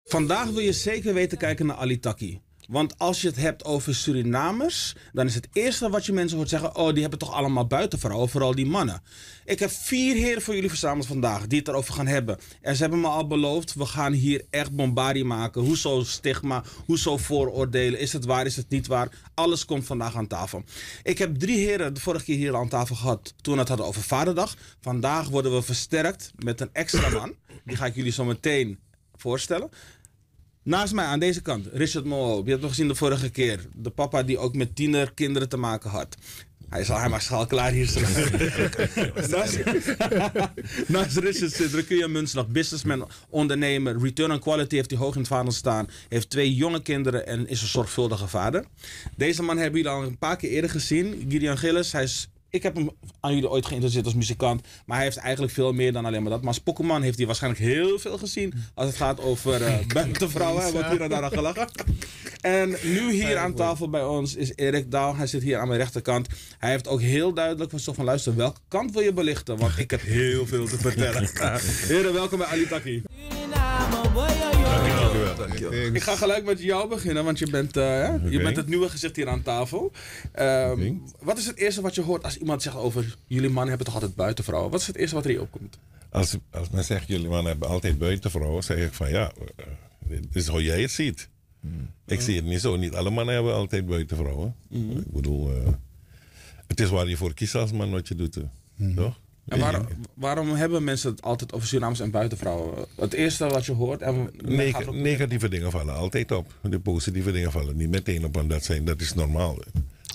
Vandaag wil je zeker weten kijken naar Ali Taki. Want als je het hebt over Surinamers, dan is het eerste wat je mensen hoort zeggen: oh, die hebben toch allemaal buitenvrouwen, vooral die mannen. Ik heb 4 heren voor jullie verzameld vandaag die het erover gaan hebben. En ze hebben me al beloofd, we gaan hier echt bombardie maken. Hoezo stigma, hoezo vooroordelen, is het waar, is het niet waar? Alles komt vandaag aan tafel. Ik heb 3 heren de vorige keer hier aan tafel gehad toen we het hadden over Vaderdag. Vandaag worden we versterkt met een extra man. Die ga ik jullie zo meteen voorstellen. Naast mij aan deze kant, Richard Moho. Je hebt nog gezien de vorige keer. De papa die ook met tienerkinderen te maken had. Hij mag al klaar hier staan. Naast Richard zit Recuya Munslag, businessman, ondernemer. Return on quality heeft hij hoog in het vaandel staan. Heeft 2 jonge kinderen en is een zorgvuldige vader. Deze man hebben jullie al een paar keer eerder gezien. Gideon Gillis, ik heb hem aan jullie ooit geïnteresseerd als muzikant. Maar hij heeft eigenlijk veel meer dan alleen maar dat. Maar als Pokémon heeft hij waarschijnlijk heel veel gezien. Als het gaat over buitenvrouwen. Hij wordt hier en daar aan gelachen. En nu hier aan tafel bij ons is Erik Daal. Hij zit hier aan mijn rechterkant. Hij heeft ook heel duidelijk van luister, welke kant wil je belichten? Want ik heb heel veel te vertellen. Heren, welkom bij Ali Taki. Dankjewel. Ik ga gelijk met jou beginnen, want je bent het nieuwe gezicht hier aan tafel. Wat is het eerste wat je hoort als iemand zegt over jullie mannen hebben toch altijd buitenvrouwen? Wat is het eerste wat er hier opkomt? Als men zegt jullie mannen hebben altijd buitenvrouwen, zeg ik van ja, dit is hoe jij het ziet. Ik zie het niet zo. Niet alle mannen hebben altijd buitenvrouwen. Ik bedoel, het is waar je voor kiest als man wat je doet. Toch? En waarom hebben mensen het altijd over Surinamers en buitenvrouwen? Het eerste wat je hoort... Negatieve dingen vallen altijd op. De positieve dingen vallen niet meteen op. En dat is normaal.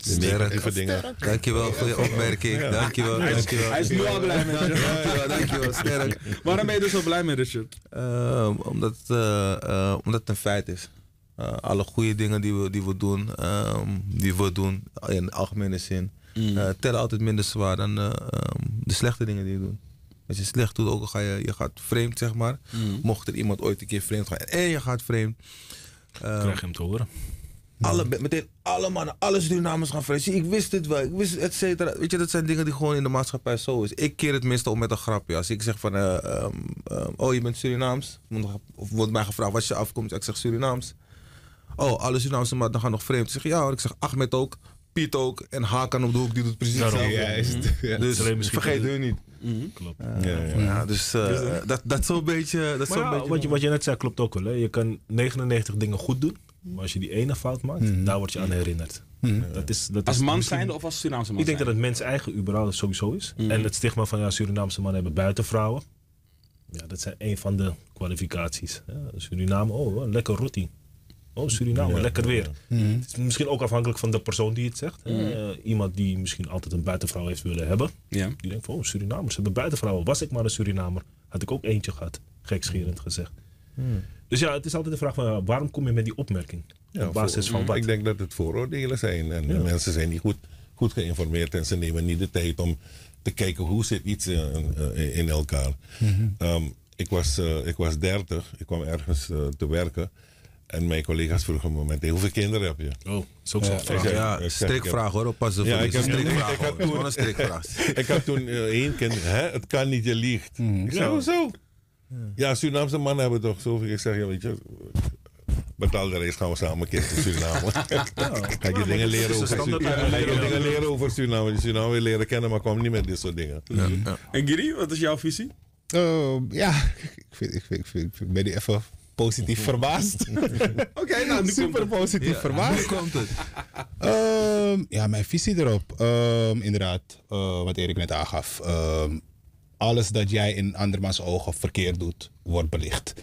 De negatieve dingen... Dankjewel voor je opmerking. Ja. Dankjewel. Hij is nu al blij met je. Dankjewel, sterk. Waarom ben je er zo blij mee, Richard? Omdat het een feit is. Alle goede dingen die we doen in de algemene zin... tellen altijd minder zwaar dan de slechte dingen die je doet. Als je slecht doet, ook al je gaat vreemd, zeg maar. Mocht er iemand ooit een keer vreemd gaan en je gaat vreemd. Krijg je hem te horen. Meteen alle mannen, alle Surinamers gaan vreemd. Zie, ik wist dit wel, ik wist et cetera. Weet je, dat zijn dingen die gewoon in de maatschappij zo is. Ik keer het meestal om met een grapje. Als ik zeg van, oh je bent Surinaams. Of wordt mij gevraagd, wat is je afkomst? Ik zeg Surinaams. Oh, alle Surinaamse mannen gaan nog vreemd. Ik zeg ja hoor, ik zeg Ahmed ook. Piet ook en Hakan op de hoek, die doet precies hetzelfde. Ja, dus vergeet hun niet. Klopt. Dus dat zo'n beetje... Wat je net zei klopt ook wel. Hè? Je kan 99 dingen goed doen, maar als je die ene fout maakt, daar word je aan herinnerd. Dat als man zijnde of als Surinaamse man? Ik denk dat het mens eigen überhaupt sowieso is. En het stigma van Surinaamse mannen hebben buitenvrouwen. Ja, dat zijn een van de kwalificaties. Ja, Suriname, oh, lekker rotti. Oh, Suriname, lekker weer. Het is misschien ook afhankelijk van de persoon die het zegt. Iemand die misschien altijd een buitenvrouw heeft willen hebben. Die denkt van, oh, Surinamers hebben buitenvrouwen. Was ik maar een Surinamer, had ik ook eentje gehad. Gekscherend gezegd. Dus ja, het is altijd de vraag van, waarom kom je met die opmerking? Op basis van wat? Ik denk dat het vooroordelen zijn. En de mensen zijn niet goed geïnformeerd. En ze nemen niet de tijd om te kijken hoe zit iets in elkaar. Ik was 30. Ik kwam ergens te werken. En mijn collega's vroegen me meteen, hoeveel kinderen heb je? Oh, is ook zo'n vraag. Ja, strikvraag hoor, pas op. Ja, een strikvraag. Ik had toen 1 kind, het kan niet, je liegt. Ik zei, hoezo? Ja, Surinaamse mannen hebben toch zoveel. Ik zeg, ja, weet je, betaal de reis, gaan we samen een keer naar Suriname. Ga je dingen leren over Suriname. Suriname wil leren kennen, maar kwam niet met dit soort dingen. En Giri, wat is jouw visie? Ik ben even positief verbaasd. Oké, nou, nu super positief verbaasd. Hoe komt het? Mijn visie erop. Inderdaad, wat Erik net aangaf. Alles dat jij in andermans ogen verkeerd doet, wordt belicht.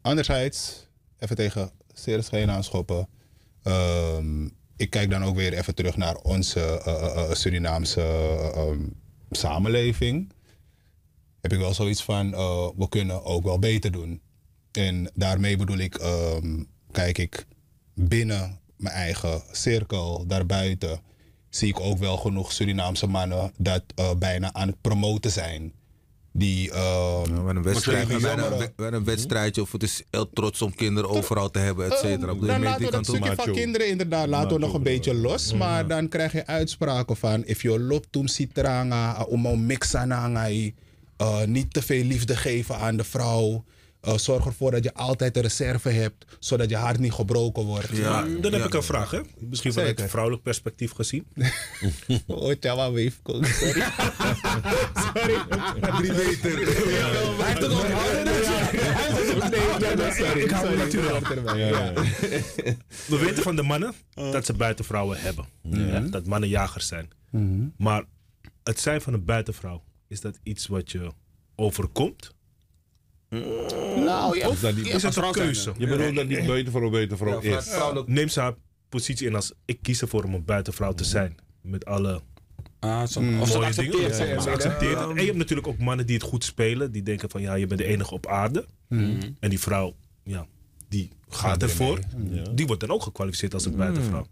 Anderzijds, even tegen zeer schijn aanschoppen. Ik kijk dan ook weer even terug naar onze Surinaamse samenleving. Heb ik wel zoiets van, we kunnen ook wel beter doen. En daarmee bedoel ik, kijk ik binnen mijn eigen cirkel, daarbuiten, zie ik ook wel genoeg Surinaamse mannen dat bijna aan het promoten zijn. Die, een wedstrijdje of het is heel trots om kinderen overal te hebben, et cetera. Dan laten we dat stukje van kinderen inderdaad laten we nog een beetje los. Maar dan krijg je uitspraken van, if je loopt om citranga, om een mixananga, niet te veel liefde geven aan de vrouw. Zorg ervoor dat je altijd een reserve hebt, zodat je hart niet gebroken wordt. Ja. Maar dan heb ik een vraag, hè? Misschien vanuit Zeker. vrouwelijk perspectief gezien. Oh, tjawa, weef. Sorry. Sorry. 3 meter. Hij heeft het nog sorry. Ik hou me natuurlijk. Ja. We weten van de mannen dat ze buitenvrouwen hebben. Hè? Dat mannen jagers zijn. Maar het zijn van een buitenvrouw, is dat iets wat je overkomt? Nou ja. Is dat niet, Is het een keuze? je bedoelt dat niet buitenvrouw Ja, is? Neem ze haar positie in als ik kies ervoor om een buitenvrouw te zijn. Met alle Of ze mooie accepteert dingen. zeg Ze maar. accepteert het. En je hebt natuurlijk ook mannen die het goed spelen. Die denken van ja, je bent de enige op aarde. En die vrouw, ja, die gaat ervoor. Die wordt dan ook gekwalificeerd als een buitenvrouw.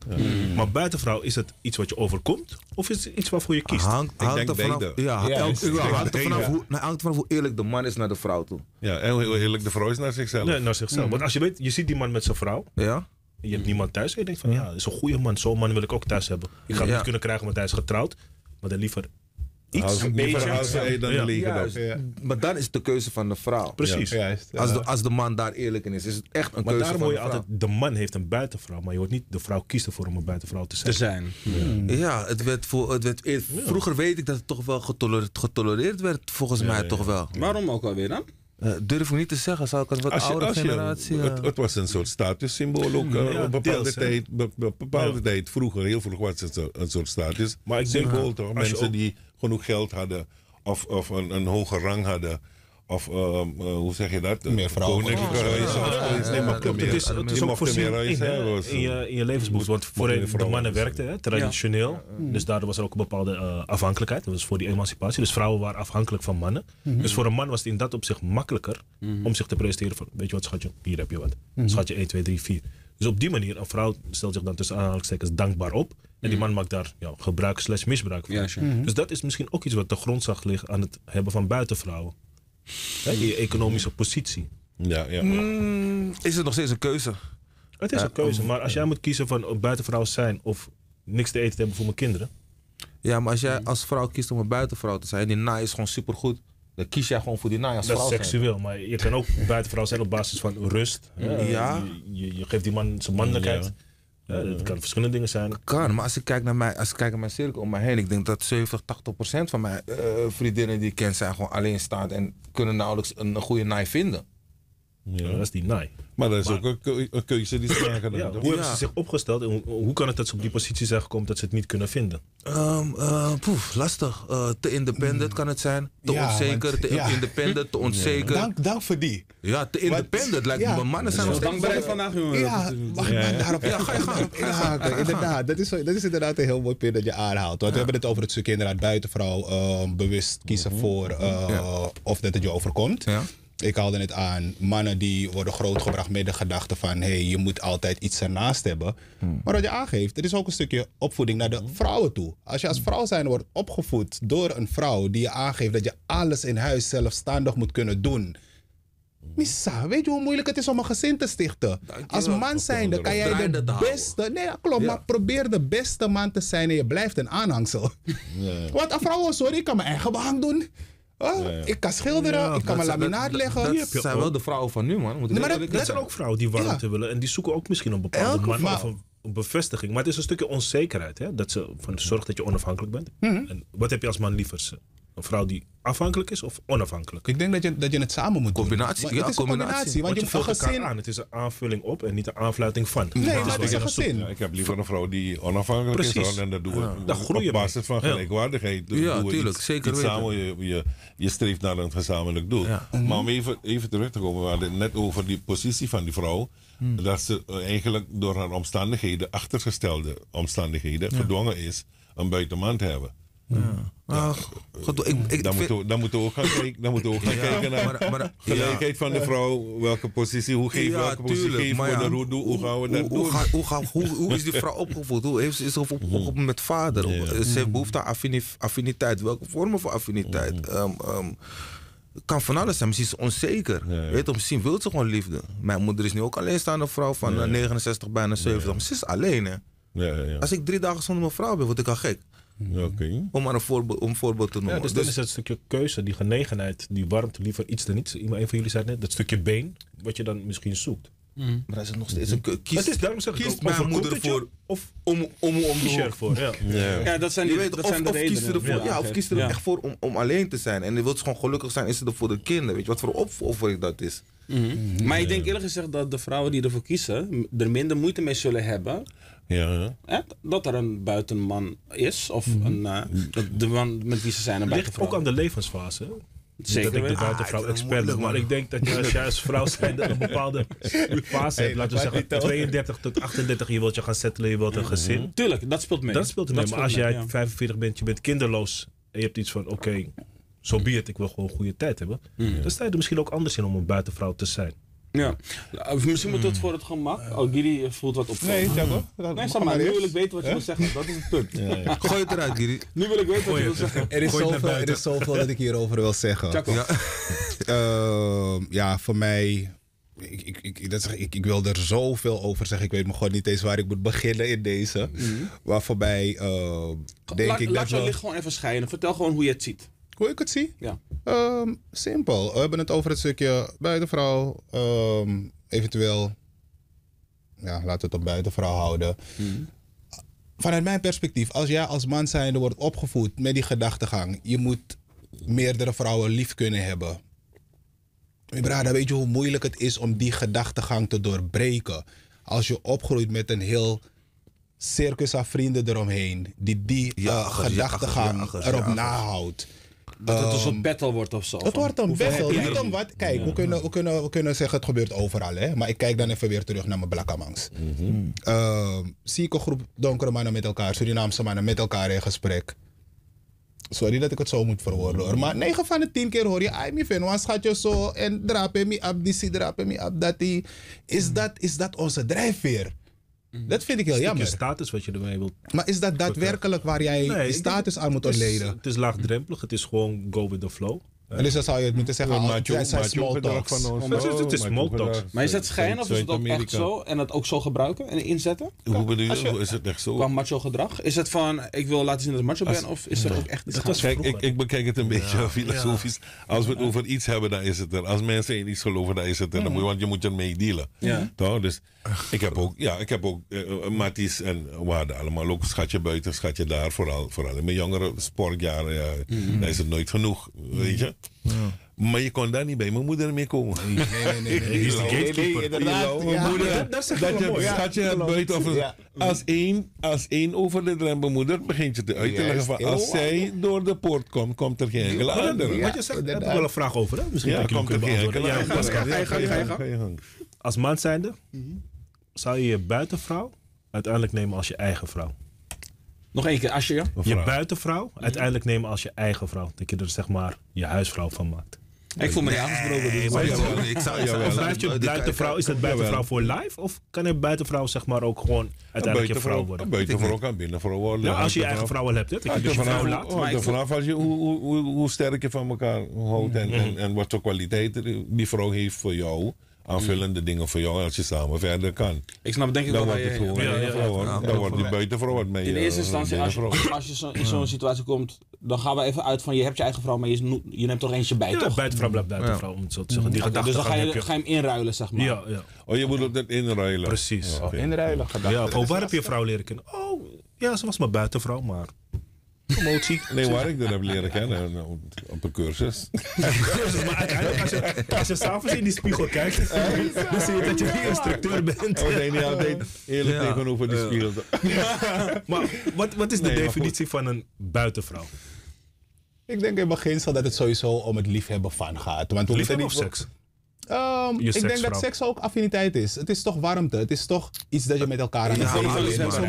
Maar buitenvrouw, is het iets wat je overkomt? Of is het iets waarvoor je kiest? Hangt denk er vanaf, beide. ja, Ja, hangt er vanaf ja. hangt er vanaf hoe eerlijk de man is naar de vrouw toe. Ja, en hoe eerlijk de vrouw is naar zichzelf. Nee, naar zichzelf. Want als je weet, je ziet die man met zijn vrouw. Ja? Je hebt niemand thuis. En je denkt van ja, dat is een goede man. Zo'n man wil ik ook thuis hebben. Ik ga hem Ja. niet kunnen krijgen, want hij is getrouwd. Maar dan liever iets. Een beetje als hij dan Ja. liggen. Juist. Maar dan is het de keuze van de vrouw. Precies. Juist. Als de man daar eerlijk in is het echt een Maar keuze daarom van hoor de je vrouw. altijd, de man heeft een buitenvrouw. Maar je hoort niet, de vrouw kiest ervoor om een buitenvrouw te zijn. Ja, vroeger weet ik dat het toch wel getolereerd werd, volgens mij toch wel. Waarom ook alweer dan? Durf ik niet te zeggen, zou ik als wat oudere generatie... het was een soort statussymbool ook. Op een bepaalde deels, hè. tijd, bepaalde tijd, vroeger, heel vroeg was het een soort status. Maar ik denk, Symbool toch? als je Mensen ook- die genoeg geld hadden of een hoge rang hadden. Of hoe zeg je dat? Meer vrouwen. Koninklijke huizen. Nee, maar klopt. Het is die ook mochten voorzien meer huizen in je levensbehoefte. Want voorheen de vrouwen mannen dus. werkten hè, traditioneel. Dus daardoor was er ook een bepaalde afhankelijkheid. Dat was voor die emancipatie. Dus vrouwen waren afhankelijk van mannen. Dus voor een man was het in dat opzicht makkelijker om zich te presenteren van, weet je wat schatje, hier heb je wat. Schatje 1, 2, 3, 4. Dus op die manier, een vrouw stelt zich dan tussen aanhalingstekens dankbaar op. En die man maakt daar gebruik/misbruik van. Ja, sure. Dus dat is misschien ook iets wat de grondslag ligt aan het hebben van buitenvrouwen. Hè, je economische positie. Ja. Is het nog steeds een keuze? Het is een keuze, maar als jij moet kiezen van een buitenvrouw zijn of niks te eten te hebben voor mijn kinderen. Ja, maar als jij als vrouw kiest om een buitenvrouw te zijn, die naai is gewoon supergoed, dan kies jij gewoon voor die naai als Dat vrouw is zijn. seksueel, maar je kan ook buitenvrouw zijn op basis van rust. Ja. Je geeft die man zijn mannelijkheid. Het kan verschillende dingen zijn. Kan, maar als ik kijk naar mijn cirkel om mij heen, ik denk dat 70-80% van mijn vriendinnen die ik ken zijn gewoon alleenstaand en kunnen nauwelijks een goede naai vinden. Dat is die naai. Maar dat is ook een keuze die ze maken. Ja, hoe hebben ze zich opgesteld en hoe kan het dat ze op die positie zijn gekomen dat ze het niet kunnen vinden? Lastig. Te independent kan het zijn. Te Ja, onzeker, want- te ja. independent, te onzeker. Dank voor die. Ja, te independent. Lijkt ja. me. Mannen zijn nog Zo steeds... dankbaar vandaag, jongen. Ja, mag ik maar daarop Ja, ga je gang. inhaken? Inderdaad, dat is inderdaad een heel mooi punt dat je aanhaalt. Want we hebben het over het stuk inderdaad buitenvrouw bewust kiezen voor of dat het je overkomt. Ja. Ik haalde het aan, mannen die worden grootgebracht met de gedachte van hey, je moet altijd iets ernaast hebben. Maar wat je aangeeft, er is ook een stukje opvoeding naar de vrouwen toe. Als je als vrouw zijn wordt opgevoed door een vrouw die je aangeeft dat je alles in huis zelfstandig moet kunnen doen. Missa, weet je hoe moeilijk het is om een gezin te stichten? Als man zijnde kan jij Draaiende te de houden. beste... Nee, klopt, maar probeer de beste man te zijn en je blijft een aanhangsel. Want een vrouw, sorry, ik kan mijn eigen behang doen. Ik kan schilderen, ik kan mijn laminaat leggen. Dat zijn wel de vrouwen van nu, man. Moet ik Nee, maar eerlijk Dat zijn zeggen. ook vrouwen die warmte willen en die zoeken ook misschien een bepaalde Elke man vrouw. of een bevestiging. Maar het is een stukje onzekerheid. Hè? Dat ze van zorgt dat je onafhankelijk bent. En wat heb je als man liever? Een vrouw die afhankelijk is of onafhankelijk? Ik denk dat je het samen moet doen. Combinatie, Maar ja, het is een combinatie. combinatie. Want Want je een vult elkaar gezin... aan. Het is een aanvulling op en niet een aanfluiting van. Nee, Dat maar het is wat een je zoekt. gezin. Ja, ik heb liever een vrouw die onafhankelijk is. Precies. Hoor, en dat doen we Daar groei je op basis mee. van gelijkwaardigheid. Dus Ja, doen we tuurlijk, iets, zeker iets weten. samen, je streeft naar een gezamenlijk doel. Ja. Maar om even terug te komen, we hadden het net over die positie van die vrouw. Dat ze eigenlijk door haar omstandigheden, achtergestelde omstandigheden, gedwongen is een buitenman te hebben. Goed, Dan moeten we ook gaan kijken, kijken naar maar- gelijkheid van de vrouw. Welke positie, hoe geven we welke positie geven we dan, hoe gaan we dat doen? Hoe is die vrouw opgevoed? Hoe heeft ze opgevoed met vader? Ze heeft behoefte aan affiniteit. Welke vormen van affiniteit? Kan van alles zijn. Misschien is ze onzeker. Weet je, misschien wil ze gewoon liefde. Mijn moeder is nu ook alleenstaande vrouw van 69, bijna 70. Maar ze is alleen, hè. Ja. Als ik 3 dagen zonder mijn vrouw ben, word ik al gek. Oké. Om maar een voorbeeld te noemen. Ja, dus dan is het stukje keuze, die genegenheid, die warmte, liever iets dan niets. Een van jullie zei het net, dat stukje been, wat je dan misschien zoekt. Maar dat is nog steeds een Daarom zeg ik kiest ook, mijn moeder overkomt het je, voor of om kies je ervoor? Ja. Ja, dat zijn je die, weet, dat zijn de of kiest redenen. ze ervoor, of kiest er Ja. echt voor om alleen te zijn. En je wilt gewoon gelukkig zijn, is het er voor de kinderen. Weet je wat voor opoffering dat is? Maar ik denk eerlijk gezegd dat de vrouwen die ervoor kiezen er minder moeite mee zullen hebben. Ja. Dat er een buitenman is. Of de man met wie ze zijn een Ligt buitenvrouw. ook aan de levensfase. hè? Zeker dat ik de weten. buitenvrouw ik vind het expert ben. moeilijk, Maar ik denk dat als jij als vrouw zijnde een bepaalde fase hebt, laten we zeggen 32 tot 38, je wilt je gaan settelen, je wilt een gezin. Tuurlijk, dat speelt mee. Dat speelt er mee. Maar als speelt jij mee, ja. 45 bent, je bent kinderloos en je hebt iets van oké, zo be it, ik wil gewoon een goede tijd hebben. Dan sta je er misschien ook anders in om een buitenvrouw te zijn. Ja. Misschien moet het voor het gemak. Oh, Giri voelt wat op. Nee, Thiago. Nee, zeg maar, nu wil ik weten wat je wil zeggen. Dat is het punt. Gooi het eruit, Giri. Nu wil ik weten wat je wil zeggen. Er is zoveel dat ik hierover wil zeggen. Chaco. Ja, voor mij. Ik wil er zoveel over zeggen. Ik weet me gewoon niet eens waar ik moet beginnen in deze. Maar voor mij denk ik Laat dat je wel... licht gewoon even schijnen. Vertel gewoon hoe je het ziet. Hoe ik het zie? Ja. Simpel. We hebben het over het stukje buitenvrouw. Eventueel... Ja, laten we het op buitenvrouw houden. Vanuit mijn perspectief, als jij als man zijnde wordt opgevoed met die gedachtegang, je moet meerdere vrouwen lief kunnen hebben. Dan weet je hoe moeilijk het is om die gedachtegang te doorbreken. Als je opgroeit met een heel circus aan vrienden eromheen, die gedachtegang erop nahoudt. Dat het een soort battle wordt of zo. Het wordt een Hoeveel battle. heb jij Niet om wat. Kijk, we kunnen zeggen het gebeurt overal. Hè? Maar ik kijk dan even weer terug naar mijn blakkamangs. Zie ik een groep donkere mannen met elkaar, Surinaamse mannen met elkaar in gesprek. Sorry dat ik het zo moet verwoorden hoor. Maar 9 van de 10 keer hoor je, ai mi ven, wan schat je zo en drapen me ab die, drapen me ab dat die. Is dat onze drijfveer? Dat vind ik heel Je jammer. status wat je ermee wilt. Maar is dat daadwerkelijk waar jij Nee, die ik status aan moet Het is- ontleden? Het is laagdrempelig, het is gewoon go with the flow. En dus dan zou je het moeten zeggen, het zijn small talks. Het is small talks. Maar is het schijn of is het ook echt zo? En dat ook zo gebruiken en inzetten? Hoe bedoel je? Is het echt zo? Qua macho gedrag? Is het van, ik wil laten zien dat ik macho ben? Of is er ook echt iets gaande? Kijk, ik bekijk het een beetje filosofisch. Als we het over iets hebben, dan is het er. Als mensen in iets geloven, dan is het er. Want je moet ermee dealen. Ja. Toch? Dus ik heb ook matties en we hadden allemaal ook schatje buiten, schatje daar. Vooral in mijn jongere sportjaren. Dan is het nooit genoeg, weet je. Maar je kon daar niet bij mijn moeder mee komen. Hij is de gatekeeper. Inderdaad. Mijn moeder, dat dat zeg je je wel mooi. een schatje hebt buiten. Of als één over de drempel moeder begint je te uit te leggen van als zij door de poort komt er geen enkele andere. Wat je zegt, daar heb ik wel een vraag over. Hè? Misschien Ja, dat je hem komt er kunt geen beantwoorden. enkele Ja, andere. Pascal. Ga je gang. Als man zijnde, zou je je buitenvrouw uiteindelijk nemen als je eigen vrouw? Nog één keer, als je ja? Je buitenvrouw uiteindelijk nemen als je eigen vrouw. Dat je er zeg maar je huisvrouw van maakt. Ik voel me niet aangesproken. Dus. Blijft je buitenvrouw, is dat buitenvrouw voor life? Of kan een buitenvrouw zeg maar ook gewoon uiteindelijk je vrouw worden? Een buitenvrouw kan binnenvrouw worden. Ja, als je je eigen vrouw al hebt, hè, dat je dus je vrouw laat. Vanaf als je hoe sterk je van elkaar houdt en wat voor kwaliteiten die vrouw heeft voor jou. Aanvullende dingen voor jou als je samen verder kan. Ik snap denk ik Dan wel wordt waar het je... gewoon. Dan wordt die buitenvrouw wat mee. In eerste instantie, als je in zo'n situatie komt, dan gaan we even uit van je hebt je eigen vrouw, maar je neemt toch eentje bij, Ja, toch? buitenvrouw blijft buitenvrouw, om het zo te zeggen. Die Oké, dus dan gedachtegang ga je hem inruilen, zeg maar. Ja. Oh, je moet het inruilen. Precies. Inruilen Ja, gewoon waar heb je je vrouw leren kennen? Oh, ja, ze was maar buitenvrouw, maar promotie. Nee, waar ik dat heb leren kennen, op een cursus. Maar uiteindelijk, als je s'avonds in die spiegel kijkt, dan zie je dat je niet instructeur bent. Oh nee, niet altijd eerlijk tegenover die spiegel. Maar wat is de Nee, maar definitie van een buitenvrouw? Ik denk in beginsel dat het sowieso om het liefhebben van gaat. Want we Liefhebben of moeten seks? Ik denk seksvrouw. dat seks ook affiniteit is. Het is toch warmte. Het is toch iets dat je met elkaar aan het Ja, delen alles bent. is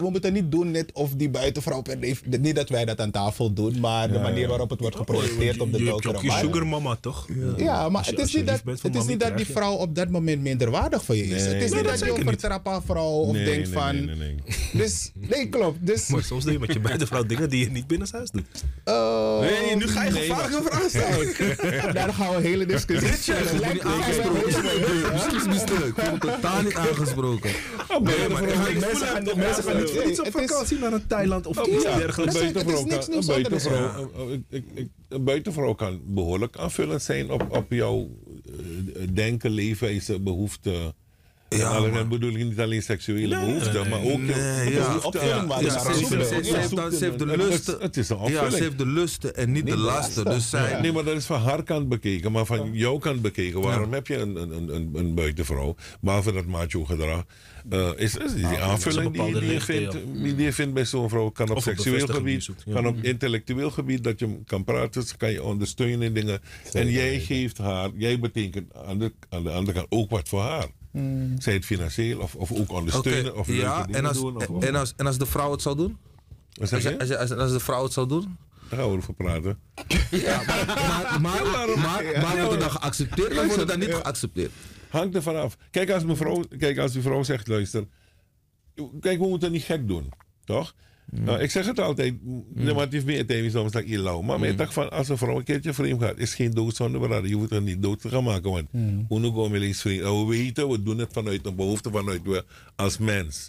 We moeten niet doen net of die buitenvrouw per definitie... Niet dat wij dat aan tafel doen, maar de manier waarop het wordt geprojecteerd op de Je donkere hebt je man. sugar mama, toch? Ja, maar Als je- het als is je niet lief dat, bent voor het is mami, niet dat die krijg je. vrouw op dat moment minderwaardig voor je is. Nee, Het is nee, niet dat dat je zeker niet. overtrap aan vrouw of denkt van... Nee. Dus, nee, klopt. Dus, Maar soms doe je met je buitenvrouw dingen die je niet binnenshuis doet. Nee, nu ga je gevaarlijke vragen stellen. daar gaan we een hele discussie. Ik voel me totaal niet aangesproken. Mensen gaan niet op vakantie naar een Thailand of iets dergelijks. Een buitenvrouw kan behoorlijk aanvullend zijn op jouw denken, leefwijze, behoeften. Ja, En dan bedoel ik niet alleen seksuele behoeften, maar ook ze heeft de lusten. Het is een Ja, opvulling. ze heeft de lusten en niet de lasten. Dus zij... Nee, maar dat is van haar kant bekeken, maar van jouw kant bekeken. Waarom heb je een buitenvrouw? Behalve dat macho-gedrag. Is die aanvulling die je vindt bij zo'n vrouw. Kan op Of op seksueel bevestiging gebied, zoekt, ja. kan op intellectueel gebied, dat je kan praten, kan je ondersteunen in dingen. En jij geeft haar, jij betekent aan de andere kant ook wat voor haar. Zij het financieel of ook ondersteunen. Oké, Of ja, leuke dingen doen. en als de vrouw het zou doen? Wat zeg je? Als de vrouw het zou doen? Daar gaan we over praten. Ja, maar wordt het dan geaccepteerd of wordt het dan niet geaccepteerd? Hangt er vanaf. Kijk, als die vrouw zegt, luister, kijk, we moeten niet gek doen, toch? Nou, ik zeg het altijd, maar het heeft meer tijd soms dat je lauw. Maar ik dacht van, als een vrouw een keertje vreemd gaat, is geen doodzonde beraden. Je hoeft er niet dood te gaan maken, want hoe gaan we eens vreemd? We weten, we doen het vanuit een behoefte, vanuit we als mens.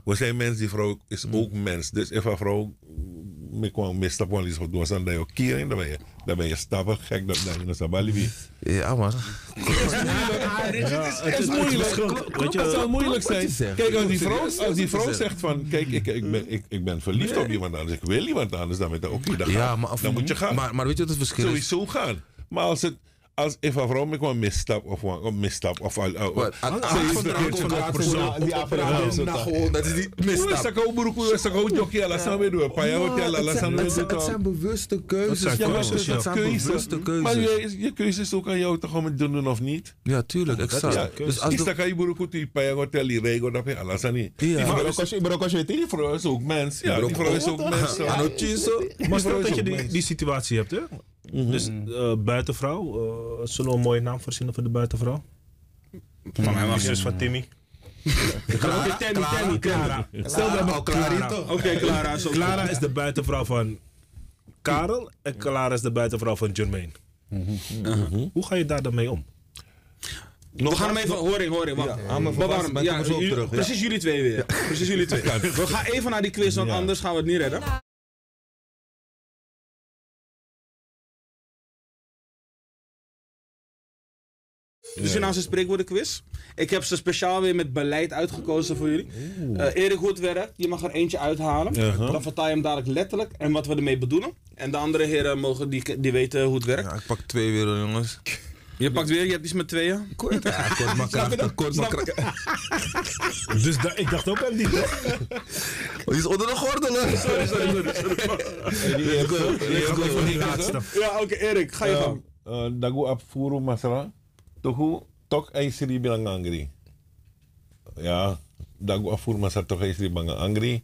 We zijn mens, die vrouw is ook mens. Dus als een vrouw me kwam misstap, want die was aan de kiering, dan ben je stappen gek, dat je een sabalibi. Ja, man. Het is moeilijk. Het zal moeilijk zijn. Kijk, als die vrouw zegt van, kijk, ik ben verliefd op iemand anders, ik wil iemand anders, dan dan moet je gaan. Maar weet je wat het verschil is? Sowieso gaan. Maar als een vrouw met een misstap of dat is niet misstap. Het zijn bewuste keuzes. Maar je keuze is ook aan jou toch om het te doen of niet? Ja, tuurlijk, exact. Dus als je kan je beroep die paya hotel die regel dat je alles aan niet. Die vrouw is ook mens. Ja, die vrouw is ook mens. Maar stel dat je die situatie hebt, hè? Dus buitenvrouw, zullen we een mooie naam verzinnen voor de buitenvrouw? Van mij mag Zus van Timmy. Tammy, Clara. Stel dat we Clara. Oké, Clara. Clara is de buitenvrouw van Karel en Clara is de buitenvrouw van Jermaine. Hoe ga je daar dan mee om? We gaan hem even, hoor, wacht. Precies jullie twee weer. Precies jullie twee. We gaan even naar die quiz, want anders gaan we het niet redden. De Surinaamse spreekwoordenquiz. Ik heb ze speciaal weer met beleid uitgekozen voor jullie. Erik, hoe het werkt. Je mag er eentje uithalen. Dan vertaal je hem dadelijk letterlijk en wat we ermee bedoelen. En de andere heren mogen die weten hoe het werkt. Ja, ik pak 2 weer, jongens. Je pakt weer, je hebt iets met 2. Kort maar krachtig. Dus ik dacht ook aan die. Die is onder de gordel, hè? Ja, oké, Erik, ga je gang. Dagu ap furu masala. Tok aisri bilang angry. Ja, dagu ap furu masala tok aisri bilang angry.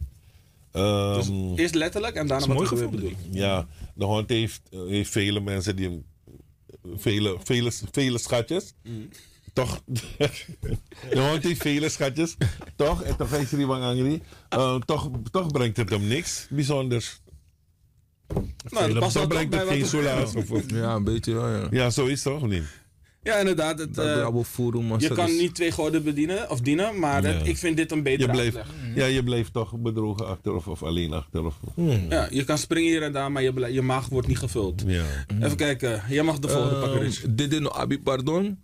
Dus eerst letterlijk en daarna wat we bedoelen. Ja, de hond heeft vele mensen die vele schatjes. Toch? De hond heeft vele schatjes. Toch? En toch aisri bilang angry. Toch brengt het hem niks bijzonders. Nou, dat past Dan ook brengt bij het wat geen we- solaas. Ja, een beetje wel, ja. Ja, zo is het toch of niet? Ja, inderdaad. Je kan niet 2 goden bedienen of dienen, maar ik vind dit een betere uitleg. Je blijft toch bedrogen achter of alleen achter. Ja, je kan springen hier en daar, maar je maag wordt niet gevuld. Ja. Even kijken, jij mag de volgende pakken, Rich. Dit no abi pardon.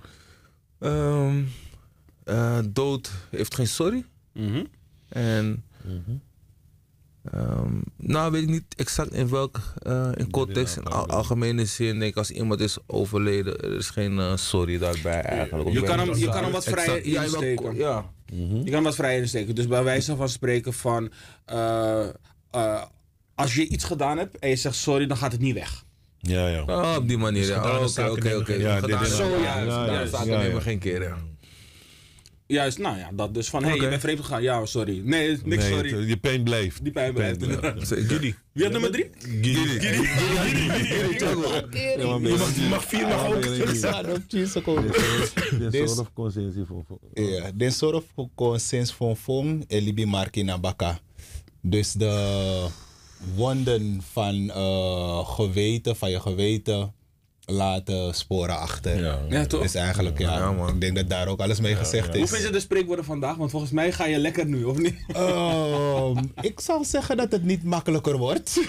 Dood heeft geen sorry. En nou weet ik niet exact in welk in context, in algemene zin, denk ik, als iemand is overleden, er is geen sorry daarbij eigenlijk. Je kan hem wat vrijer insteken. Ja. Je kan hem wat vrijer insteken. Dus bij wijze van spreken van, als je iets gedaan hebt en je zegt sorry, dan gaat het niet weg. Ja. Oh, op die manier, ja. Oké. Ja, Gedaan dit is- zo, juist. Zaken nemen geen keer, ja. Juist, nou ja, dat dus van, hé, je bent vreemd gegaan. Ja, sorry. Nee, niks sorry. Je pijn blijft. Die pijn blijft. Giddy. Wie had nummer 3? Je mag 4 nog ook. Dit soort consensie voor. Ja, den soort of consens van vorm elibi marki na baka. Dus de wonden van geweten, van je geweten, laten sporen achter. Ja, toch? Dus eigenlijk, Ja, man. ik denk dat daar ook alles mee gezegd Hoe is. vind je de spreekwoorden vandaag? Want volgens mij ga je lekker nu, of niet? Ik zal zeggen dat het niet makkelijker wordt.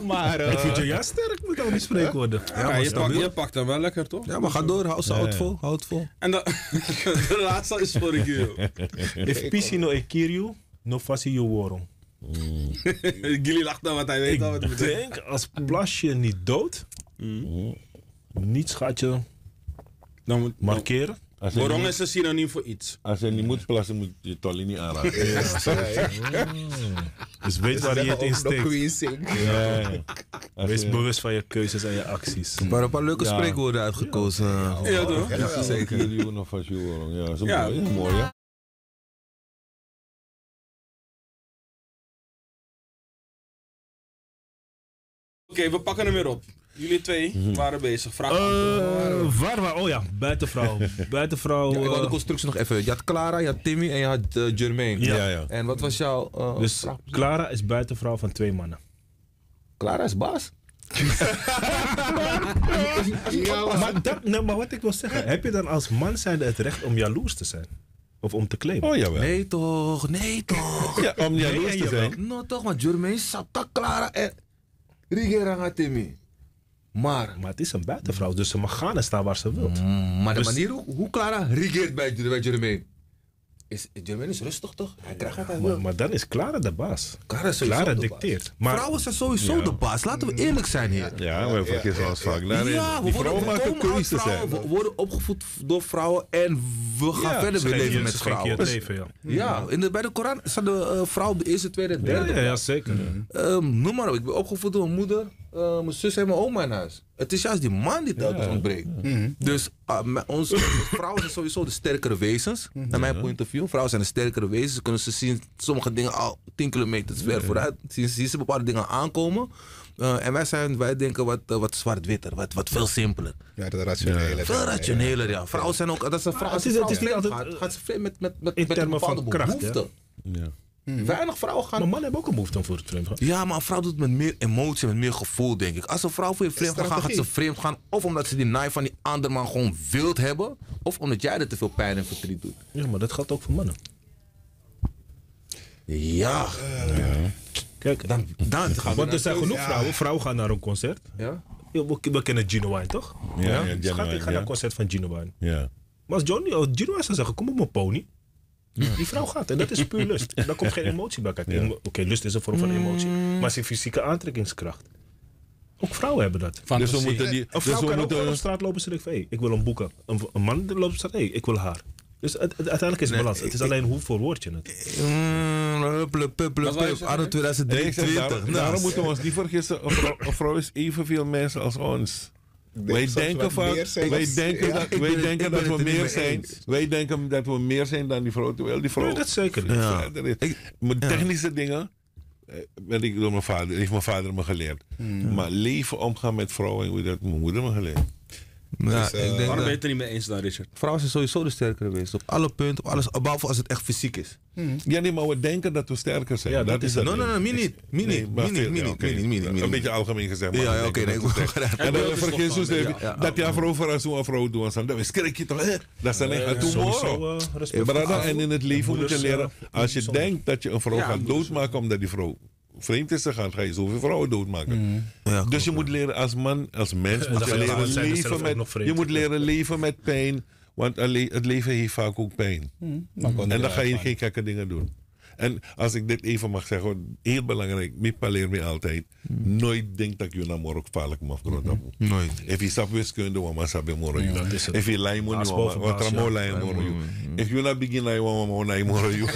maar Ik vind je juist sterk met al die spreekwoorden. Ja, je pakt hem wel lekker, toch? Ja, maar ga door. Hou het vol. Hou het vol. En de laatste is voor Gio. If pisi no ekirju, no fasi you worong. Gilly lacht dan, want hij weet al wat Ik het betekent. denk, als plasje niet dood, niet schatje Dan moet markeren. Als je Morong niet- is een synoniem voor iets. Als je niet moet plassen, moet je je tolly niet aanraken. Dus weet waar je het in steekt. Ja. Als Wees je- bewust van je keuzes en je acties. Maar een paar leuke Ja. spreekwoorden uitgekozen. Ja, toch? Ja, zeker. Miljoen of als je hoor. Ja, zo Ja. mooi. Ja, mooi, ja. Oké, we pakken hem weer op. Jullie twee waren bezig. Vraag Oh ja, buitenvrouw. Buitenvrouw. Ja, ik wil de constructie nog even. Je had Clara, je had Timmy en je had Jermaine. Ja. En wat was jouw Dus vraag? Clara is buitenvrouw van 2 mannen. Clara is baas. Maar wat ik wil zeggen, heb je dan als man zijnde het recht om jaloers te zijn? Of om te claimen? Oh jawel. Nee toch. Ja, om jaloers te zijn. Nou toch, maar Jermaine, Sapta, Clara en Rigeranga Timmy. Maar Maar het is een buitenvrouw, dus ze mag gaan en staan waar ze wil. Maar de Dus- manier hoe Clara regeert bij Jermaine. Jermaine is rustig toch? Hij krijgt wat hij wil. Maar dan is Clara de baas. Clara is sowieso Clara de baas. dicteert. Maar Vrouwen zijn sowieso de baas. Laten we eerlijk zijn hier. Ja, we vergissen ons vaak daarin. Ja, Die vrouwen maken komen uit keuzes. vrouwen, hè. we worden opgevoed door vrouwen en we gaan Ja, verder weer leven met je vrouwen. het leven, ja. Ja, bij de Koran staat de vrouw op de eerste, tweede en Ja, derde. ja, zeker. Noem maar op, ik ben opgevoed door mijn moeder, mijn zus en mijn oma in huis. Het is juist die man die telkens ontbreekt. Dus onze vrouwen zijn sowieso de sterkere wezens, naar mijn point of view. Vrouwen zijn de sterkere wezens, kunnen ze zien sommige dingen al 10 kilometer ver vooruit. Zien ze bepaalde dingen aankomen. En wij denken wat zwart-witter, wat veel simpeler. Ja, dat rationele. Veel rationeler, ja. Vrouwen zijn ook, dat is een vrouw, als het een is vrouw niet vreemd altijd, gaat ze vreemd met in een termen van bepaalde kracht, behoefte. Ja. Weinig vrouwen gaan. Maar mannen hebben ook een behoefte om voor te trainen. Ja, maar een vrouw doet het met meer emotie, met meer gevoel, denk ik. Als een vrouw voor je vreemd gaat, gaat ze vreemd gaan. Of omdat ze die naai van die andere man gewoon wilt hebben. Of omdat jij er te veel pijn en verdriet doet. Ja, maar dat geldt ook voor mannen. Ja. Kijk, Dan gaan we want er naar zijn keuze. genoeg vrouwen. Vrouwen gaan naar een concert. Ja? We kennen Gino Wine, toch? Ja, Schat, ik ga naar ja. een concert van Gino Wine. Ja. Maar als Gino Wine zou zeggen, kom op mijn pony. Die vrouw gaat. En dat is puur lust. Daar komt geen emotie bij kijken. Oké, lust is een vorm van emotie. Maar het is een fysieke aantrekkingskracht. Ook vrouwen hebben dat. Dus we Fantasie. moeten die. Een Dus vrouw we kan ook moeten. gewoon op straat lopen en zeggen van, hey, ik wil een boeken. Een man die loopt op straat, hey, ik wil haar. Dus uiteindelijk is het balans. Het is alleen hoe verwoord je het. Wat wou je zeggen? Anno Nee, ik zeg, 2023. daarom moeten we ons niet vergissen. Een vrouw is evenveel mensen als ons. Wij soms denken wat vaak, meer zijn. wij denken dat ik ben we het er niet meer mee zijn. eens. Wij denken dat we meer zijn dan die vrouw. Terwijl die vrouw Nee, dat zeker niet. Ja. verder is. Maar technische dingen, weet ik door mijn vader, heeft mijn vader me geleerd. Maar leven omgaan met vrouwen, hoe dat mijn moeder me geleerd. Ja, Dus, ik denk Waarom ben dat je het er niet mee eens dan, Richard? vrouwen zijn sowieso de sterkere wezens. Op alle punten, op alles, behalve als het echt fysiek is. Ja, nee, maar we denken dat we sterker zijn. Ja, dat is het. het. Nee, me niet. Een beetje algemeen gezegd. maar Ja, we oké, denken nee, dat we ik sterker zijn. En Ja, dan dat is vergis toch je van, even dat die vrouw voor zo'n vrouw doen. Dan schrik je toch, hè? Dat zijn echt Sowieso respect. Brada, en in het leven moet je moeders, leren, als je soms. denkt dat je een vrouw Ja, gaat moeders. doodmaken omdat die vrouw vreemd is gegaan, ga je zoveel vrouwen doodmaken. Ja, Dus je moet leren als man, als mens, moet dan je ga je leren zijn er zelf leven ook nog met, vreemd. je moet leren leven met pijn, want het leven heeft vaak ook pijn. En dan ga je geen gekke dingen doen. En als ik dit even mag zeggen, hoor, heel belangrijk, ik leer me altijd, nooit denk dat je naar morgen gevaarlijk mag worden. Nooit. If je stap wiskunde, wama sabi moro you. dat is het. If je lijn moet, Baas wama, boven wat baas, ramo ja. lijn moro you. If je naar begin lijn, wama mo lijn moro you.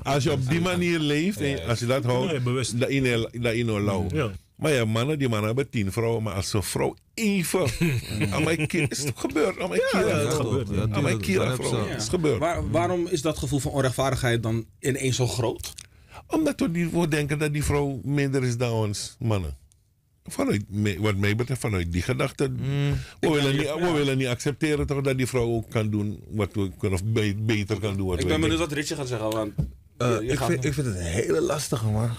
Als je op die manier leeft, en als je dat houdt, Nee, bewust. dat in een lauw. Ja. Maar ja, die mannen hebben 10 vrouwen, maar als een vrouw even, aan mijn kind, is het gebeurd, aan mijn kind, dat gebeurt. Ja, aan mijn kind, dat vrouw, heb is het gebeurd. Waarom is dat gevoel van onrechtvaardigheid dan ineens zo groot? Omdat we denken dat die vrouw minder is dan ons mannen. Wat mij betreft, vanuit die gedachte. We willen niet accepteren toch, dat die vrouw ook kan doen wat we kunnen, of beter kan doen. Wat Ik wij ben benieuwd denken. wat Richard gaat zeggen, want Ik vind het een hele lastige, man.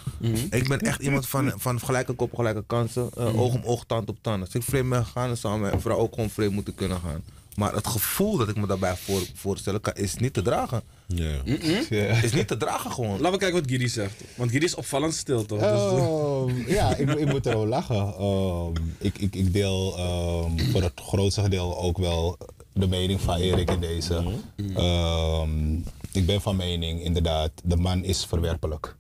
Ik ben echt iemand van gelijke kop, gelijke kansen. Oog om oog, tand op tand. Als ik vreemd ben gegaan, dan zou mijn vrouw ook gewoon vreemd moeten kunnen gaan. Maar het gevoel dat ik me daarbij voorstellen kan, is niet te dragen. Ja. Is niet te dragen gewoon. Laten we kijken wat Giri zegt. Want Giri is opvallend stil, toch? Ja, ik moet er wel lachen. Ik deel voor het grootste gedeelte ook wel de mening van Erik in deze. Ik ben van mening, inderdaad, de man is verwerpelijk.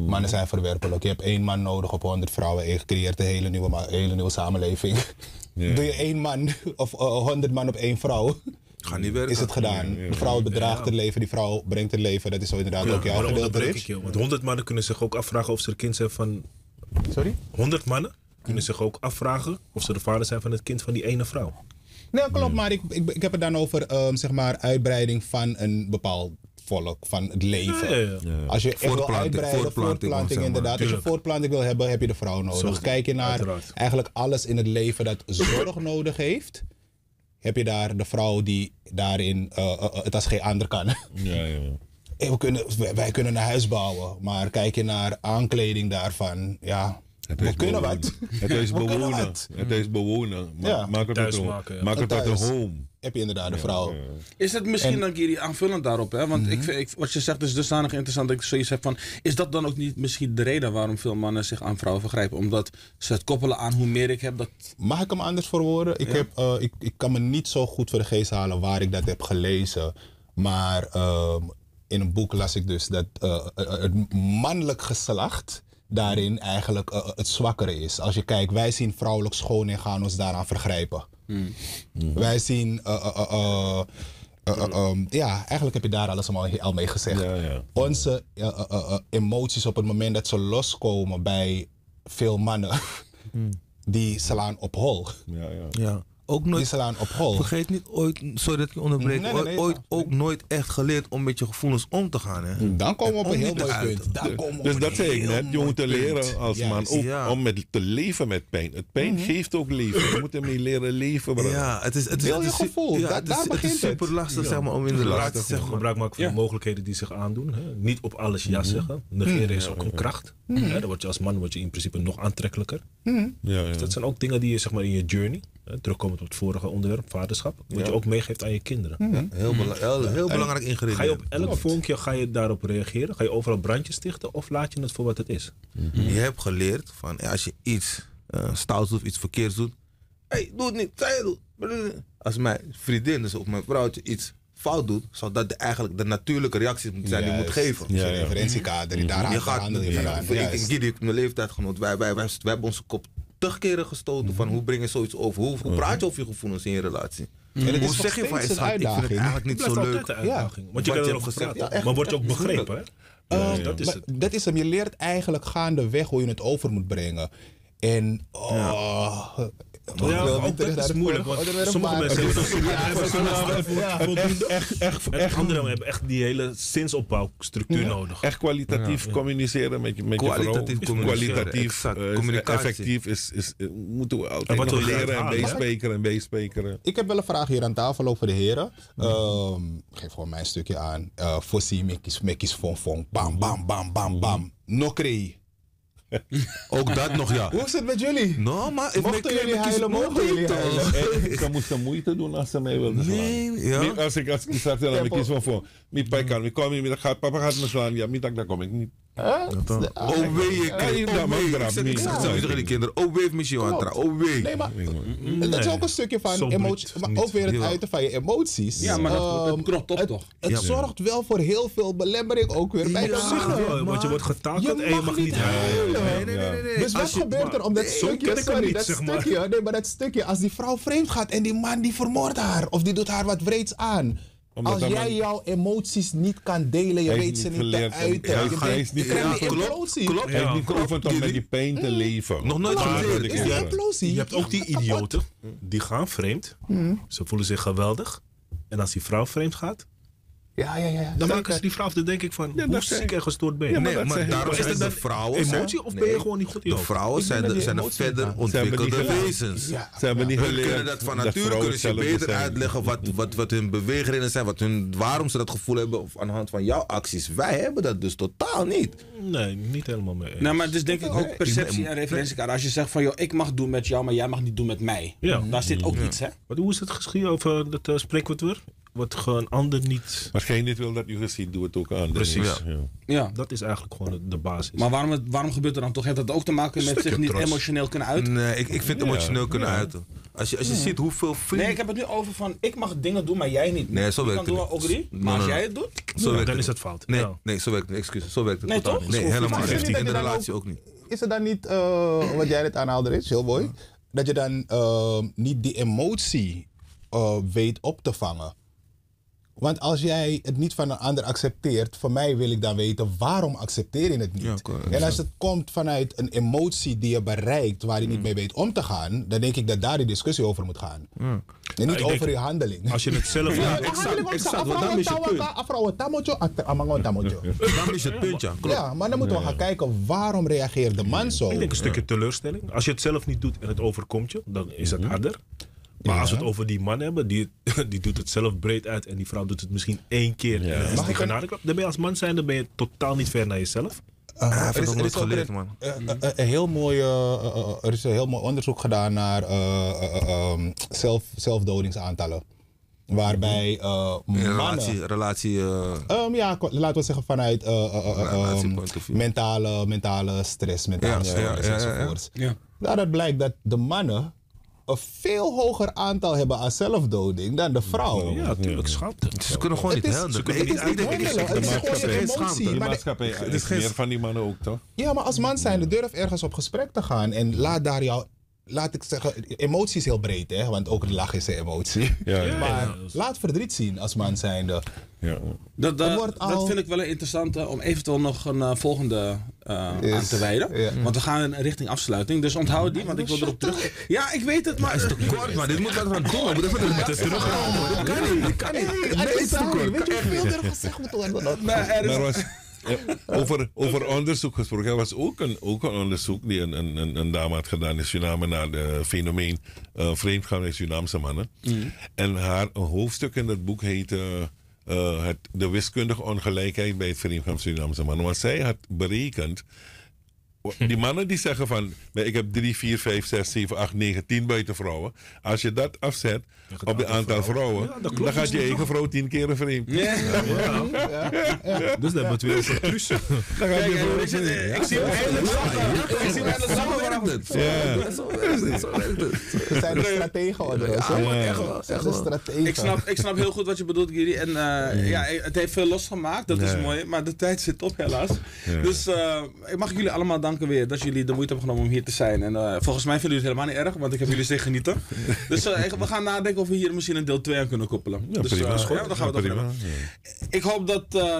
Mannen zijn verwerpelijk. Je hebt 1 man nodig op 100 vrouwen en je creëert een hele nieuwe samenleving. Ja. Doe je 1 man of 100 man op 1 vrouw, Gaat niet werken. is het gedaan. De vrouw bedraagt het leven, die vrouw brengt het leven. Dat is zo inderdaad ook jouw gedeelte, Rich. Want 100 mannen kunnen zich ook afvragen of ze een kind zijn van... Sorry? 100 mannen kunnen zich ook afvragen of ze de vader zijn van het kind van die ene vrouw. Nee, klopt, maar ik heb het dan over zeg maar uitbreiding van een bepaald volk, van het leven. Ja. Als je echt wil Voortplanting, uitbreiden, voortplanting, voortplanting zeg maar. inderdaad. Als je Tuurlijk. voortplanting wil hebben, heb je de vrouw nodig. Zo, Kijk je naar uiteraard. eigenlijk alles in het leven dat zorg nodig heeft, heb je daar de vrouw die daarin het als geen ander kan. Ja. Wij kunnen een huis bouwen, maar kijk je naar aankleding daarvan, ja, we kunnen wat. Het is We kunnen bewonen. wat. Het is bewonen. Ja. Maak het Thuis tot maken, ja. maak het tot een Thuis. home. Heb je inderdaad de vrouw. Is het misschien dan, Giri, aanvullend daarop? Hè? Want wat je zegt is dusdanig interessant dat ik zoiets heb van... Is dat dan ook niet misschien de reden waarom veel mannen zich aan vrouwen vergrijpen? Omdat ze het koppelen aan hoe meer ik heb, dat... Mag ik hem anders verwoorden? Ik kan me niet zo goed voor de geest halen waar ik dat heb gelezen. Maar in een boek las ik dus dat het mannelijk geslacht daarin eigenlijk het zwakkere is. Als je kijkt, wij zien vrouwelijk schoon en gaan ons daaraan vergrijpen. Wij zien... ja, eigenlijk heb je daar alles al mee gezegd. Ja. Onze emoties op het moment dat ze loskomen bij veel mannen, die slaan op hol. Ja. Ook Die nooit, slaan op hol. vergeet niet ooit, sorry dat ik je onderbreek, Nee, ooit ja. ook nooit echt geleerd om met je gevoelens om te gaan. Hè? Dan komen we op een Om heel niet mooi eruit. punt. Dan komen we Dus op dat een zei ik heel net. Je mooi moet te punt. leren als man Juist. ook Ja. om te leven met pijn. Het pijn geeft ook leven. Je moet ermee leren leven. Brother. Ja, het is Deel je gevoel. Ja, Daar het is begint het. super lastig zeg maar, om in de relatie zeg maar. Gebruik maken van de mogelijkheden die zich aandoen. Hè. Niet op alles ja zeggen. Negeren is ook een kracht. Hè, dan word je als man in principe nog aantrekkelijker. Ja. Dus dat zijn ook dingen die je zeg maar, in je journey, terugkomend op het vorige onderwerp, vaderschap, wat je ook meegeeft aan je kinderen. Heel belangrijk ingrediënt. Ga je op elk vonkje daarop reageren? Ga je overal brandjes stichten of laat je het voor wat het is? Je hebt geleerd van als je iets stouts doet of iets verkeerds doet. Hey, doe het niet, zij doet. Als mijn vriendin dus of mijn vrouwtje iets fout doet, zou dat eigenlijk de natuurlijke reactie moeten zijn die je moet geven. Ja, een referentiekader die daar Je gaat handel je vandaan. Juist. ik mijn leeftijdsgenoot, wij hebben onze kop 80 keren gestoten van hoe breng je zoiets over, hoe praat je over je gevoelens in je relatie. En het Hoe is zeg je nog van, steeds een schat, ik vind het uitdaging. eigenlijk niet Het zo blijft leuk. altijd een uitdaging. Want je Wat kan je erover hebt gezegd, praten. ja, Maar word je ook echt begrepen, hè? Dat is het. Dat is hem. Je leert eigenlijk gaandeweg hoe je het over moet brengen. En Ja, ook dat is moeilijk, want sommige mensen hebben anderen hebben echt die hele zinsopbouwstructuur nodig. Echt kwalitatief communiceren met je Kwalitatief vrouw. communiceren, Kwalitatief, exact. Communicatie. effectief moeten we En altijd wat nog wil je leren en uithalen? beesprekeren. ik heb wel een vraag hier aan tafel ook voor de heren. Geef gewoon mijn stukje aan. Voorzie mekkies fon. Bam, bam, bam, bam, bam. Nokri. Ook dat nog, ja. Hoe is het met jullie? No, maar Mochten jullie huilen, mogen jullie huilen. Ze moesten moeite doen als ze mij wilden slaan. Nee, ja. Als ik zat en ik kies van voor. Mijn papa kan, papa gaat me slaan. Ja, dan kom ik niet. OW, ik zeg zo tegen die kinderen. OW heeft misschien aan het OW. Nee, maar dat is ook een stukje van Zo emoties. bruut Maar niet. ook weer het Jawel. uiten van je emoties. Ja, maar dat knopt op toch? Het zorgt wel voor heel veel belemmering ook weer bij de mannen. Want je wordt getakeld Je en je mag mag niet niet huilen. Nee. Dus wat Als je- gebeurt er om dat zo stukje, ken ik hem niet, dat zeg maar. stukje, nee, maar dat stukje, als die vrouw vreemd gaat en die man die vermoordt haar of die doet haar wat wreeds aan. Omdat Als dat jij man- jouw emoties niet kan delen, je Hij is weet ze niet niet te geleerd om- uiten. hij is niet je krijgt die klopt, implosie. klopt. Hij heeft niet geoefend om met die pijn te leven. Nog nooit Maar geleerd. dat ik Is die zeg. implosie. Je hebt ook die Kapot. idioten, die gaan vreemd. Ze voelen zich geweldig. En als die vrouw vreemd gaat, Dan maken zeker. ze die vrouw af, dan denk ik van, hoe dat ziek en gestoord ben je? Ja, Nee, dat maar zeg ik. daarom Maar is zijn het de dan vrouwen... emotie of ben je gewoon niet goed in je De hoofd? vrouwen Ik denk zijn dat die de emotie verder gaan. ontwikkelde Ze hebben die wezens. Ze hebben niet Hun geleerd kunnen dat van nature vrouwen kunnen ze zelf beter zijn. uitleggen wat hun beweegredenen zijn, waarom ze dat gevoel hebben of aan de hand van jouw acties. Wij hebben dat dus totaal niet. Nee, niet helemaal mee eens. Nou, maar het is denk ik ook perceptie en referentiekader. Als je zegt van, joh, ik mag doen met jou, maar jij mag niet doen met mij. Ja. Daar zit ook iets, hè? Maar hoe is het geschreven over dat spreekwoord weer? Wat gewoon een ander niet... Als jij niet wil dat je ziet, doe het ook aan. Precies. Ja. Ja. Dat is eigenlijk gewoon de basis. Maar waarom gebeurt er dan toch? Heeft dat ook te maken met Stukje zich niet trots. emotioneel kunnen uiten? Nee, ik vind emotioneel kunnen uiten. Als je ziet hoeveel vrienden... Nee, ik heb het nu over van, ik mag dingen doen, maar jij niet. Nee, zo Je werkt kan het doen, niet. Ogri, Nee, maar als nee, jij nee. het doet... Zo werkt dan het is niet. het fout. Nee, Ja. nee, zo werkt het. Excuses, zo werkt het Nee, totaal toch? niet. Nee, Is gewoon helemaal 50-50 niet. In de dat je dan relatie ook niet. Is het dan niet, wat jij net aanhaalde, Rich, heel mooi, dat je dan niet die emotie weet op te vangen? Want als jij het niet van een ander accepteert, van mij wil ik dan weten waarom accepteer je het niet. Ja, correct. En als het komt vanuit een emotie die je bereikt waar je niet mee weet om te gaan, dan denk ik dat daar die discussie over moet gaan. En niet ik denk- over je handeling. Als je het zelf... Exact, want dan mis je het punt. Dan mis je het punt, ja. Klopt. Ja, maar dan moeten we gaan kijken waarom reageert de man zo. Ik denk een stukje teleurstelling. Als je het zelf niet doet en het overkomt je, dan is het harder. Maar als we het over die man hebben, die doet het zelf breed uit en die vrouw doet het misschien 1 keer. En het is Mag die ik een- genadeklap. Dan ben je als man zijn, dan ben je totaal niet ver naar jezelf. Hij heeft het nog er nooit ook geleerd, een- man. een heel mooi, er is een heel mooi onderzoek gedaan naar zelfdodingsaantallen. Waarbij In mannen... relatie ja, laten we zeggen vanuit Relatiepoint of view. mentale stress, mentale stoornis enzovoorts. Ja. Daaruit blijkt dat de mannen een veel hoger aantal hebben aan zelfdoding dan de vrouwen. Ja, natuurlijk. Schaamte. Ze kunnen gewoon niet Het is- handelen. het is niet handelen, het is gewoon een emotie. De Maar maatschappij is is geen- meer van die mannen ook, toch? ja, maar als man zijn, durf ergens op gesprek te gaan en laat daar jou... Laat ik zeggen, emotie is heel breed, hè? Want ook het lachen is een emotie. Ja. Maar laat verdriet zien als man zijnde. Ja. Het wordt al- Dat vind ik wel een interessante om eventueel nog een volgende aan te wijden. Ja. Want we gaan richting afsluiting. Dus onthoud die, want ik wil erop terug. Ja, ik weet het, maar... Is te kort, maar dit moet wat gaan doen. We moeten even terugkomen. Dat kan niet. Dat kan niet. Nee, is te kort. Weet je hoeveel er gezegd moet worden? Nee, er is- Maar was, over onderzoek gesproken. Er was ook een onderzoek die een dame had gedaan in Suriname naar het fenomeen vreemdgaan met Surinaamse mannen. En haar een hoofdstuk in dat boek heette de wiskundige ongelijkheid bij het vreemdgaan van Surinaamse mannen. Want zij had berekend. Die mannen die zeggen van, nee, ik heb 3, 4, 5, 6, 7, 8, 9, 10 buitenvrouwen. Als je dat afzet op het aantal vrouwen, dan gaat je eigen vrouw 10 keer een vreemd. Dus dan hebben we het weer over trussen. Dan gaat je Kijk, vrouw ik zie hem eindelijk zakken. Ik zie hem eindelijk zakken vanaf het. Zo werkt het. Ze zijn de strategen onder ons. Echt de strategen. Ik snap heel goed wat je bedoelt, Giri. En ja, het heeft veel losgemaakt, dat is mooi. Maar de tijd zit op, helaas. Dus ik mag jullie allemaal danken weer dat jullie de moeite hebben genomen om hier te zijn. En volgens mij vinden jullie het helemaal niet erg, want ik heb jullie zien genieten. Dus we gaan nadenken of we hier misschien een deel 2 aan kunnen koppelen. Ja, Dus prima. dan gaan we het over Prima. hebben. Ik hoop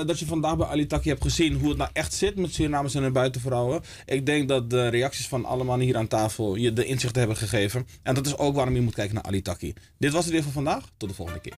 dat je vandaag bij Ali Taki hebt gezien hoe het nou echt zit met Surinamers en hun buitenvrouwen. Ik denk dat de reacties van alle mannen hier aan tafel je de inzichten hebben gegeven. En dat is ook waarom je moet kijken naar Ali Taki. Dit was het weer voor vandaag. Tot de volgende keer.